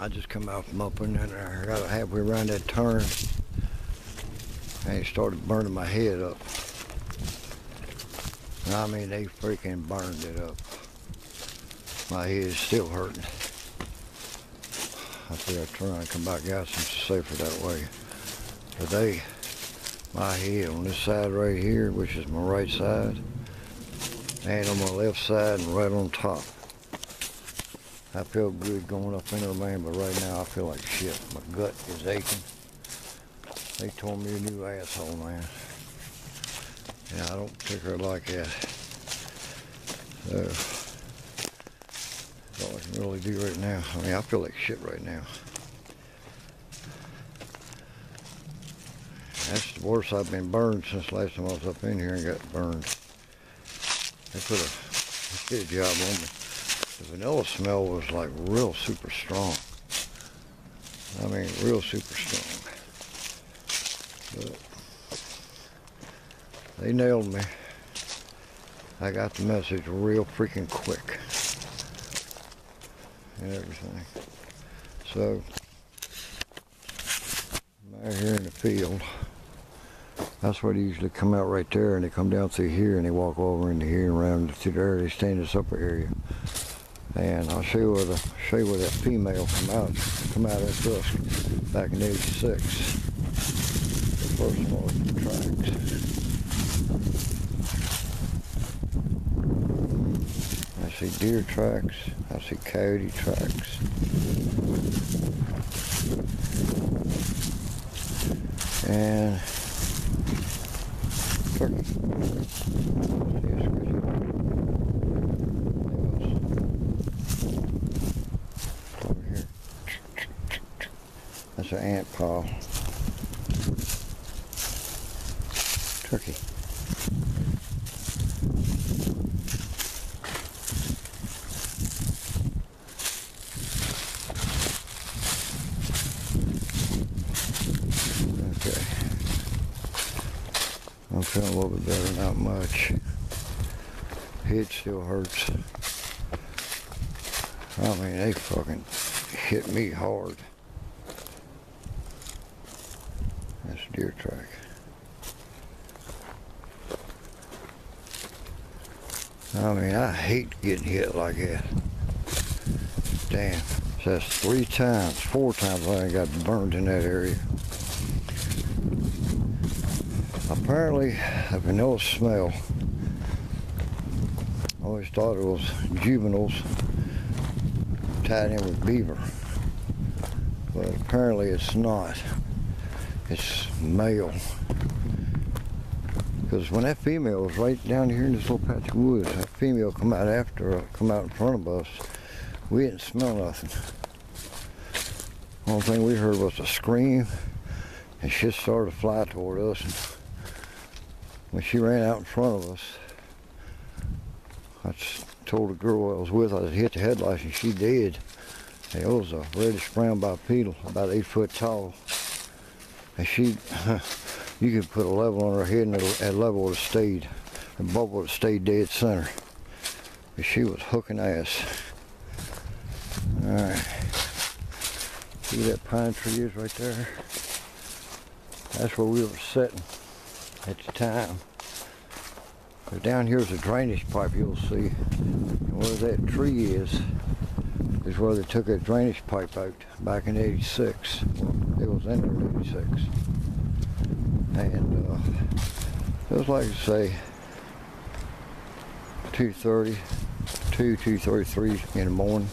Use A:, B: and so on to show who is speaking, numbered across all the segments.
A: I just come out from up in there. I got halfway around that turn and it started burning my head up. I mean, they freaking burned it up. My head is still hurting. I think I'll try and come back out some safer that way. Today, my head on this side right here, which is my right side, and on my left side and right on top. I feel good going up in there, man, but right now I feel like shit. My gut is aching. They told me a new asshole, man. And I don't particularly like that. So, that's all I can really do right now. I mean, I feel like shit right now. That's the worst I've been burned since last time I was up in here and got burned. They did a job on me. The vanilla smell was like real super strong. I mean, real super strong. But they nailed me. I got the message real freaking quick. And everything. So, I'm out here in the field. That's where they usually come out right there, and they come down through here and they walk over into here and around to there. They stay in this upper area. And I'll show you where that female come out at dusk back in '86. The first one was the tracks. I see deer tracks. I see coyote tracks. And turkey. That's an ant pile. Turkey. Okay. I'm feeling a little bit better, not much. Head still hurts. I mean, they fucking hit me hard. That's a deer track. I mean, I hate getting hit like that. Damn. So that's 4 times I got burned in that area. Apparently, a vanilla smell. I always thought it was juveniles tied in with beaver. But apparently it's not. It's male. Because when that female was right down here in this little patch of woods, that female come out in front of us, we didn't smell nothing. The only thing we heard was a scream, and shit started to fly toward us. And when she ran out in front of us, I just told the girl I was with, I hit the headlights, and she did. And it was a reddish brown bipedal, about 8 foot tall. And she, you could put a level on her head and that level would have stayed, the bulb would have stayed dead center. But she was hooking ass. Alright. See where that pine tree is right there? That's where we were sitting at the time. But down here is a drainage pipe you'll see. And where that tree is where they took that drainage pipe out back in '86. It was in there in '86. And it was like, say, 2:33 in the morning.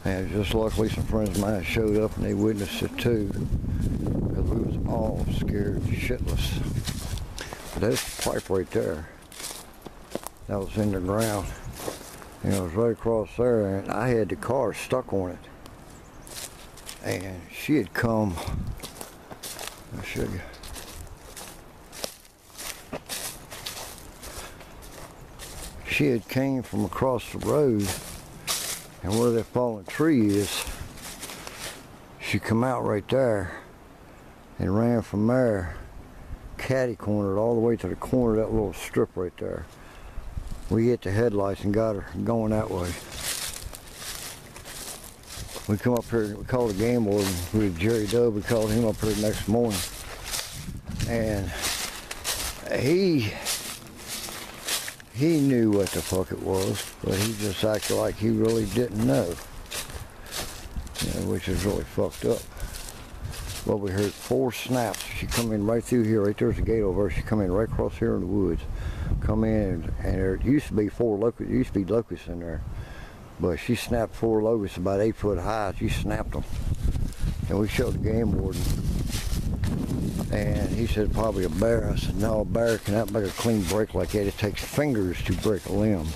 A: And just luckily some friends of mine showed up and they witnessed it too. Because we was all scared shitless. But there's the pipe right there. That was in the ground. And it was right across there, and I had the car stuck on it. And she had come, I'll show you. She had came from across the road, and where that fallen tree is, she come out right there and ran from there, catty-cornered all the way to the corner of that little strip right there. We hit the headlights and got her going that way. We come up here, we called the game warden with Jerry Dub. We called him up here the next morning, and he knew what the fuck it was, but he just acted like he really didn't know, which is really fucked up. Well, we heard 4 snaps. She come in right through here, right there's the gate over there. She come in right across here in the woods. Come in, and there used to be 4 locusts. There used to be locusts in there, but she snapped 4 locusts about 8 foot high. She snapped them, and we showed the game warden, and he said probably a bear. I said no, a bear cannot make a clean break like that. It takes fingers to break a limb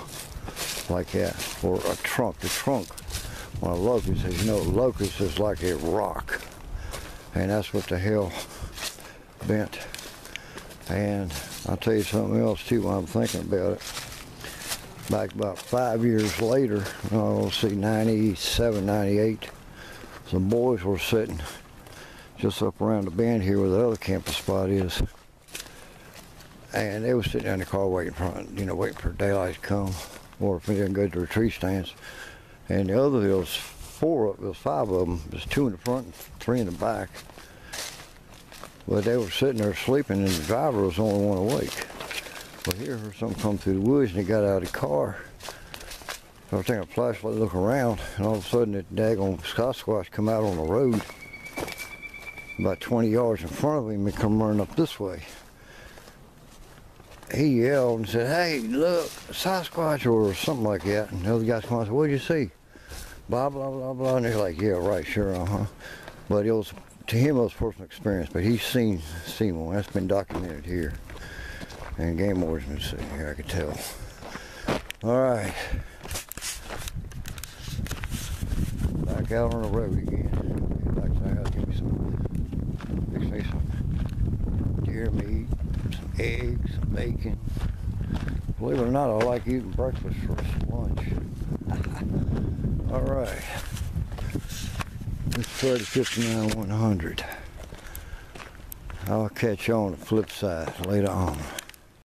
A: like that, or a trunk. The trunk on a locust, as you know, a locust is like a rock, and that's what the hell bent. And I'll tell you something else too while I'm thinking about it. Back about 5 years later, let's see, 97, 98, some boys were sitting just up around the bend here where the other camping spot is. And they were sitting in the car waiting for daylight to come, or if we didn't go to the tree stands. And the other, there was 5 of them. There's 2 in the front and 3 in the back. But they were sitting there sleeping, and the driver was the only one awake. Well, here heard something come through the woods, and he got out of the car. So I was taking a flashlight to look around, and all of a sudden, that daggone Sasquatch come out on the road about 20 yards in front of him and come running up this way. He yelled and said, "Hey, look, Sasquatch," or something like that. And the other guys come out and said, "What'd you see?" Blah, blah, blah, blah. And they're like, "Yeah, right, sure, uh-huh." But it was, to him, it was personal experience, but he's seen one. That's been documented here. And game warden's been sitting here, I could tell. All right. Back out on the road again. Get back to the house, fix me some deer meat, some eggs, some bacon. Believe it or not, I like eating breakfast for lunch. All right. This Freddy 59-100. I'll catch you on the flip side later on.